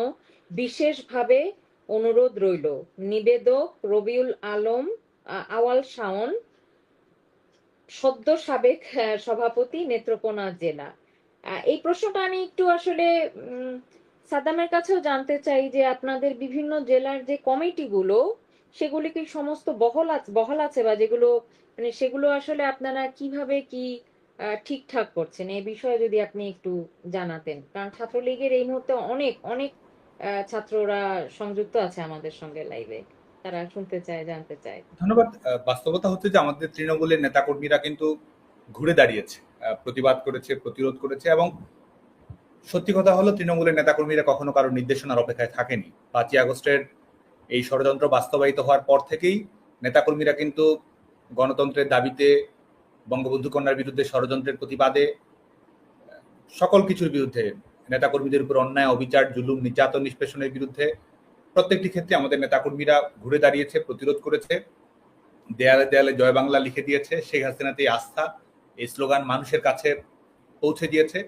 বিশেষভাবে অনুরোধ রইল। নিবেদক রবিউল আলম আওয়াল শাওন, সদ্য সাবেক সভাপতি, নেত্রকোনা জেলা। এই প্রশ্নটা আমি একটু আসলে সাদ্দামের কাছেও জানতে চাই যে আপনাদের বিভিন্ন জেলার যে কমিটিগুলো, সেগুলি কি সমস্ত বহাল আছে, বা যেগুলো মানে সেগুলো আসলে আপনারা কিভাবে কি ঠিকঠাক করছেন, এই বিষয়ে যদি আপনি একটু জানাতেন। কারণ ছাত্রলীগের এই মুহূর্তে অনেক অনেক ছাত্ররা সংযুক্ত আছে আমাদের সঙ্গে লাইভে, তারা শুনতে চায়, জানতে চায়। ধন্যবাদ। বাস্তবতা হচ্ছে যে আমাদের তৃণমূলের নেতাকর্মীরা কিন্তু ঘুরে দাঁড়িয়েছে, প্রতিবাদ করেছে, প্রতিরোধ করেছে, এবং সত্যি কথা হলো তৃণমূলের নেতাকর্মীরা কখনো কারো নির্দেশনার অপেক্ষায় থাকেনি। 5ই আগস্টের এই ষড়যন্ত্র বাস্তবায়িত হওয়ার পর থেকেই নেতাকর্মীরা কিন্তু গণতন্ত্রের দাবিতে, বঙ্গবন্ধু কন্যার বিরুদ্ধে ষড়যন্ত্রের প্রতিবাদে, সকল কিছুর বিরুদ্ধে, নেতাকর্মীদের উপর অন্যায়, অবিচার, জুলুম, নির্যাতন, নিষ্পেষণের বিরুদ্ধে প্রত্যেকটি ক্ষেত্রে আমাদের নেতাকর্মীরা ঘুরে দাঁড়িয়েছে, প্রতিরোধ করেছে, দেয়ালে দেয়ালে জয় বাংলা লিখে দিয়েছে। শেখ হাসিনাতে আস্থা, এই স্লোগান মানুষের কাছে পৌঁছে দিয়েছে,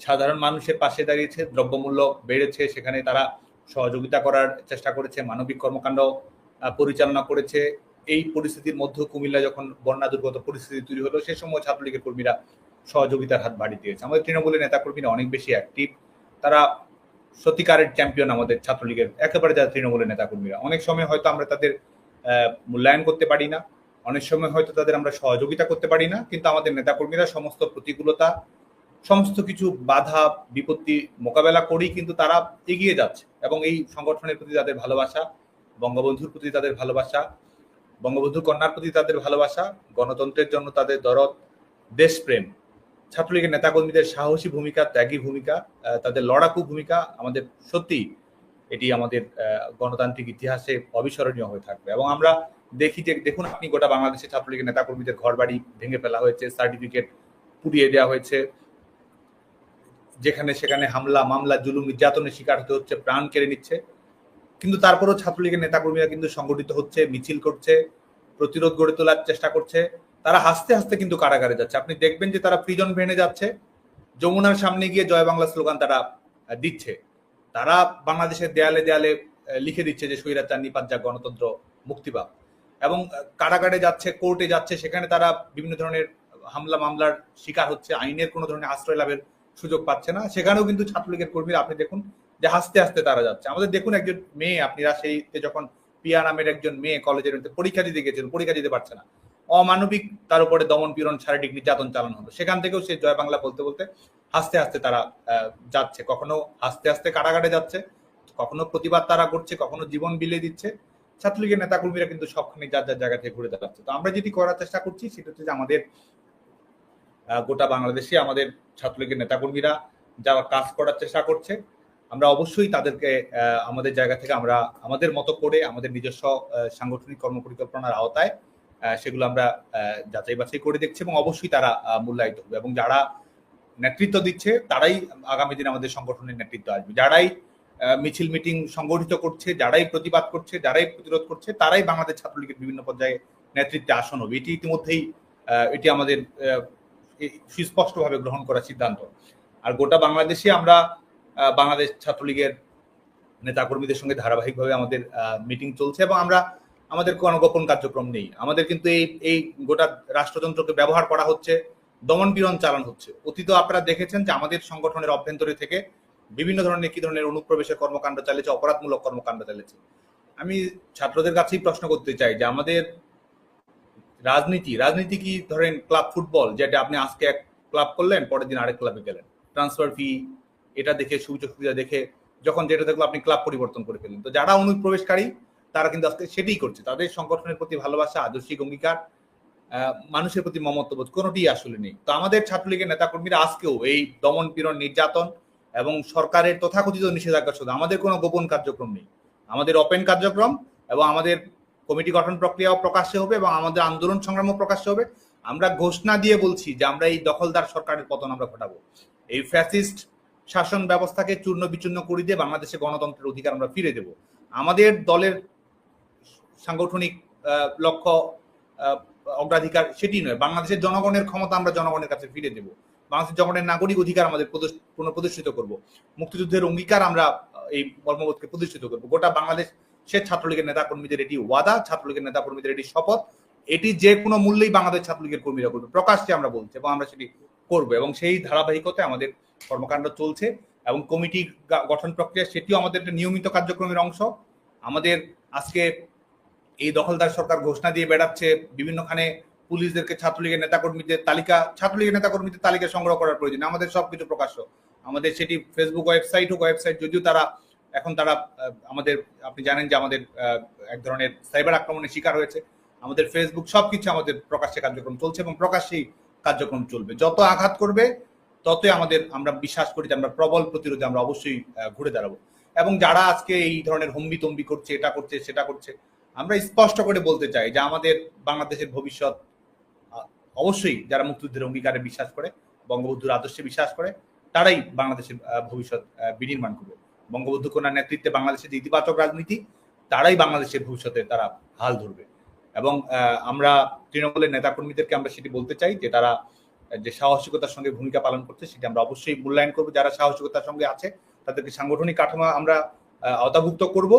সাধারণ মানুষের পাশে দাঁড়িয়েছে। দ্রব্যমূল্য বেড়েছে, সেখানে তারা সহযোগিতা করার চেষ্টা করেছে, মানবিক কর্মকাণ্ড পরিচালনা করেছে। এই পরিস্থিতির মধ্যে কুমিল্লা যখন বন্যা দুর্গত পরিস্থিতি তৈরি হলো, সে সময় ছাত্রলীগের কর্মীরা সহযোগিতার হাত বাড়িয়ে দিয়েছে। আমাদের তৃণমূলের নেতাকর্মীরা অনেক বেশি অ্যাক্টিভ, তারা সত্যিকারের চ্যাম্পিয়ন আমাদের ছাত্রলীগের একেবারে যারা তৃণমূলের নেতাকর্মীরা। অনেক সময় হয়তো আমরা তাদের মূল্যায়ন করতে পারি না, অনেক সময় হয়তো তাদের আমরা সহযোগিতা করতে পারি না, কিন্তু আমাদের নেতাকর্মীরা সমস্ত প্রতিকূলতা, সমস্ত কিছু বাধা বিপত্তি মোকাবেলা করেই কিন্তু তারা এগিয়ে যাচ্ছে। এবং এই সংগঠনের প্রতি তাদের ভালোবাসা, বঙ্গবন্ধুর প্রতি তাদের ভালোবাসা, বঙ্গবন্ধু কন্যার প্রতি তাদের ভালোবাসা, গণতন্ত্রের জন্য তাদের দরদ, দেশপ্রেম, ছাত্রলীগের নেতাকর্মীদের সাহসী ভূমিকা, ত্যাগী ভূমিকা, তাদের লড়াকু ভূমিকা আমাদের সত্যি এটি আমাদের গণতান্ত্রিক ইতিহাসে অবিস্মরণীয় হয়ে থাকবে। এবং আমরা দেখি যে দেখুন আপনি গোটা বাংলাদেশের ছাত্রলীগের নেতাকর্মীদের ঘরবাড়ি ভেঙে ফেলা হয়েছে, সার্টিফিকেট পুড়িয়ে দেওয়া হয়েছে, যেখানে সেখানে হামলা মামলা জুলুম নির্যাতনের শিকার হতে হচ্ছে, প্রাণ কেড়ে নিচ্ছে, কিন্তু তারপরেও ছাত্রলীগের নেতাকর্মীরা কিন্তু সংগঠিত হচ্ছে, মিছিল করছে, প্রতিরোধ গড়ে তোলার চেষ্টা করছে। তারা হাসতে হাসতে কিন্তু কারাগারে যাচ্ছে। আপনি দেখবেন যে তারা প্রিজন ভেনে যাচ্ছে, যমুনার সামনে গিয়ে জয় বাংলা স্লোগান তারা দিচ্ছে, তারা বাংলাদেশের দেয়ালে দেয়ালে লিখে দিচ্ছে যে স্বৈরাচার নিপাত যাক, গণতন্ত্র মুক্তি পাক। এবং কারাগারে যাচ্ছে, কোর্টে যাচ্ছে, সেখানে তারা বিভিন্ন ধরনের হামলা মামলার শিকার হচ্ছে, আইনের কোনো ধরনের আশ্রয় লাভের সুযোগ পাচ্ছে না। সেখানেও কিন্তু ছাত্রলীগের কর্মীরা আপনি দেখুন যে হাসতে হাসতে তারা যাচ্ছে। আমাদের দেখুন একজন মেয়ে, আপনি রাজশাহীতে যখন পিয়া নামের একজন মেয়ে কলেজের পরীক্ষা দিতে গেছেন, পরীক্ষা দিতে পারছে না, অমানবিক তার উপরে দমন পীড়ন শারীরিক নির্যাতন চালানো হলো, সেখান থেকেও সে জয় বাংলা বলতে বলতে হাসতে হাসতে তারা যাচ্ছে, কখনো হাসতে হাসতে কারাগারে যাচ্ছে, কখনো প্রতিবাদ তারা করছে, কখনো জীবন বিলিয়ে দিচ্ছে। ছাত্রলীগের নেতাকর্মীরা কিন্তু সবখানে যার যার জায়গা থেকে ঘুরে দাঁড়াচ্ছে। তো আমরা যেটি করার চেষ্টা করছি সেটা হচ্ছে যে আমাদের গোটা বাংলাদেশে আমাদের ছাত্রলীগের নেতাকর্মীরা যারা কাজ করার চেষ্টা করছে, আমরা অবশ্যই তাদেরকে আমাদের জায়গা থেকে আমরা আমাদের মতো করে আমাদের নিজস্ব সাংগঠনিক কর্মপরিকল্পনার আওতায় সেগুলো আমরা যাচাই বাছাই করে দেখছি এবং অবশ্যই তারা মূল্যায়িত হবে। এবং যারা নেতৃত্ব দিচ্ছে তারাই আগামী দিনে আমাদের সংগঠনের নেতৃত্ব আসবে। যারাই মিছিল মিটিং সংগঠিত করছে, যারাই প্রতিবাদ করছে, যারাই প্রতিরোধ করছে, তারাই বাংলাদেশ ছাত্রলীগের বিভিন্ন পর্যায়ে নেতৃত্বে আসন হবে। এটি ইতিমধ্যেই এটি আমাদের সুস্পষ্টভাবে গ্রহণ করার সিদ্ধান্ত। আর গোটা বাংলাদেশে আমরা বাংলাদেশ ছাত্রলীগের নেতাকর্মীদের সঙ্গে ধারাবাহিকভাবে আমাদের মিটিং চলছে এবং আমরা আমাদের কোনো গোপন কার্যক্রম নেই। আমাদের কিন্তু এই গোটা রাষ্ট্রযন্ত্রকে ব্যবহার করা হচ্ছে, দমন পীড়ন চালানো হচ্ছে। অতীত আপনারা দেখেছেন যে আমাদের সংগঠনের অভ্যন্তরে থেকে বিভিন্ন ধরনের কি ধরনের অনুপ্রবেশের কর্মকাণ্ড চালিয়েছে, অপরাধমূলক কর্মকাণ্ড চালিয়েছে। আমি ছাত্রদের কাছেই প্রশ্ন করতে চাই যে আমাদের রাজনীতি কি ধরেন ক্লাব ফুটবল, যেটা আপনি আজকে এক ক্লাব করলেন, পরের দিন আরেক ক্লাবে গেলেন, ট্রান্সফার ফি এটা দেখে, সুযোগ সুবিধা দেখে যখন যেটা দেখলো আপনি ক্লাব পরিবর্তন করে ফেলেন। তো যারা অনুপ্রবেশকারী তারা কিন্তু আজকে সেটাই করছে। তাদের সংগঠনের প্রতি ভালোবাসা, আদর্শিক অঙ্গীকার, মানুষের প্রতি মমত্ববোধ কোনোটি আসলে নেই। তো আমাদের ছাত্রলীগের নেতাকর্মীরা আজকেও এই দমন পীড়ন, নির্যাতন এবং সরকারের তথাকথিত নিষেধাজ্ঞা শুধু, আমাদের কোনো গোপন কার্যক্রম নেই। আমাদের ওপেন কার্যক্রম এবং আমাদের কমিটি গঠন প্রক্রিয়াও প্রকাশ্যে হবে এবং আমাদের আন্দোলন সংগ্রামও প্রকাশ্যে হবে। আমরা ঘোষণা দিয়ে বলছি যে আমরা এই দখলদার সরকারের পতন আমরা ঘটাবো, এই ফ্যাসিস্ট শাসন ব্যবস্থাকে চূর্ণ বিচূর্ণ করে দিয়ে বাংলাদেশে গণতন্ত্রের অধিকার আমরা ফিরে দেব। আমাদের দলের সাংগঠনিক লক্ষ্য অগ্রাধিকার সেটি নয়, বাংলাদেশের জনগণের ক্ষমতা আমরা জনগণের কাছে ফিরে দেব, বাংলাদেশের জনগণের নাগরিক অধিকার আমাদের পুনঃপ্রতিষ্ঠিত করব, মুক্তিযুদ্ধের অঙ্গীকার আমরা এই কর্মবোধকে প্রতিষ্ঠিত করব। গোটা বাংলাদেশ সে ছাত্রলীগের নেতাকর্মীদের এটি ওয়াদা, ছাত্রলীগের নেতাকর্মীদের এটি শপথ, এটি যে কোনো মূল্যেই বাংলাদেশ ছাত্রলীগের কর্মীরা করবে, প্রকাশ্যে আমরা বলছি এবং আমরা সেটি করবো। এবং সেই ধারাবাহিকতায় আমাদের কর্মকাণ্ড চলছে এবং কমিটি গঠন প্রক্রিয়া সেটিও আমাদের একটা নিয়মিত কার্যক্রমের অংশ। আমাদের আজকে এই দখলদার সরকার ঘোষণা দিয়ে বেড়াচ্ছে বিভিন্নখানে পুলিশদেরকে ছাত্রলীগের নেতাকর্মীদের তালিকা সংগ্রহ করার প্রয়োজন, আমাদের সবকিছু প্রকাশ্য। আমাদের সেটি ফেসবুক ওয়েবসাইট হোক, ওয়েবসাইট যদিও তারা আমাদের, আপনি জানেন যে আমাদের এক ধরনের সাইবার আক্রমণের শিকার হয়েছে, আমাদের ফেসবুক সবকিছু আমাদের প্রকাশ্যে কার্যক্রম চলছে এবং প্রকাশ্যেই কার্যক্রম চলবে। যত আঘাত করবে ততই আমরা বিশ্বাস করি যে আমরা প্রবল প্রতিরোধে আমরা অবশ্যই ঘুরে দাঁড়াবো। এবং যারা আজকে এই ধরনের হম্বি তম্বি করছে, এটা করছে সেটা করছে, আমরা স্পষ্ট করে বলতে চাই যে আমাদের বাংলাদেশের ভবিষ্যৎ অবশ্যই যারা মুক্তিযুদ্ধের অঙ্গীকারে বিশ্বাস করে, বঙ্গবন্ধুর আদর্শে বিশ্বাস করে, তারাই বাংলাদেশের ভবিষ্যৎ বিনির্মাণ করবে। বঙ্গবন্ধু কন্যার নেতৃত্বে বাংলাদেশের যে ইতিবাচক রাজনীতি, তারাই বাংলাদেশের ভবিষ্যতে তারা হাল ধরবে। এবং আমরা তৃণমূলের নেতাকর্মীদেরকে আমরা সেটি বলতে চাই যে তারা যে সাহসিকতার সঙ্গে ভূমিকা পালন করছে সেটি আমরা অবশ্যই মূল্যায়ন করবো। যারা সাহসিকতার সঙ্গে আছে তাদেরকে সাংগঠনিক কাঠামো আমরা আওতাভুক্ত করব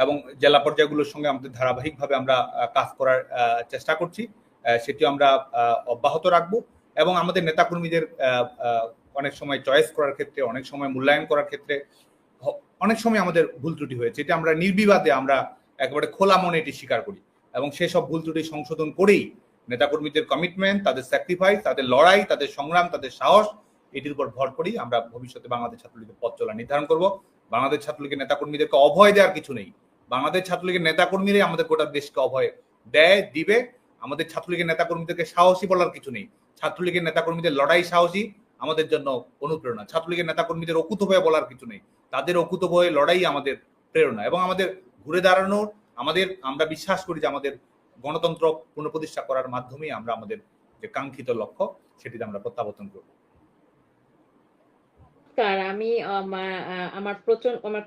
এবং জেলা পর্যায়গুলোর সঙ্গে আমাদের ধারাবাহিকভাবে আমরা কাজ করার চেষ্টা করছি, সেটিও আমরা অব্যাহত রাখবো। এবং আমাদের নেতাকর্মীদের অনেক সময় চয়েস করার ক্ষেত্রে, অনেক সময় মূল্যায়ন করার ক্ষেত্রে অনেক সময় আমাদের ভুল ত্রুটি হয়েছে। এটা আমরা নির্বিবাদে আমরা একেবারে খোলা মনে এটি স্বীকার করি এবং সেসব ভুল ত্রুটি সংশোধন করেই নেতাকর্মীদের কমিটমেন্ট, তাদের স্যাক্রিফাইস, তাদের লড়াই, তাদের সংগ্রাম, তাদের সাহস, এটির উপর ভর করেই আমরা ভবিষ্যতে বাংলাদেশ ছাত্রলীগের পথ চলা নির্ধারণ করব। বাংলাদেশ ছাত্রলীগের নেতাকর্মীদেরকে অভয় দেওয়ার কিছু নেই। বাংলাদেশ ছাত্রলীগের নেতাকর্মীরাই আমাদের গোটা দেশকে অভয় দেয়, দিবে। আমাদের ছাত্রলীগের নেতাকর্মীদেরকে সাহসী বলার কিছু নেই। ছাত্রলীগের নেতাকর্মীদের লড়াই সাহসী আমাদের জন্য অনুপ্রেরণা। ছাত্রলীগের নেতাকর্মীদের অকুতোভয়ে বলার কিছু নেই। তাদের অকুতোভয়ে লড়াই আমাদের প্রেরণা এবং আমাদের ঘুরে দাঁড়ানোর আমরা বিশ্বাস করি যে আমাদের গণতন্ত্র পুনঃপ্রতিষ্ঠা করার মাধ্যমেই আমরা আমাদের যে কাঙ্ক্ষিত লক্ষ্য সেটিতে আমরা প্রত্যাবর্তন করব। আমি আমার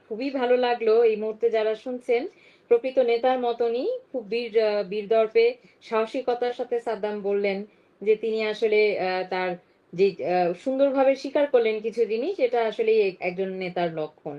খুবই ভালো লাগলো এই মুহূর্তে যারা শুনছেন, প্রকৃত নেতার মতনই খুব বীর দর্পে সাহসিকতার সাথে সাদ্দাম বললেন যে তিনি আসলে তার যে সুন্দরভাবে স্বীকার করলেন কিছু জিনিস, এটা আসলে একজন নেতার লক্ষণ।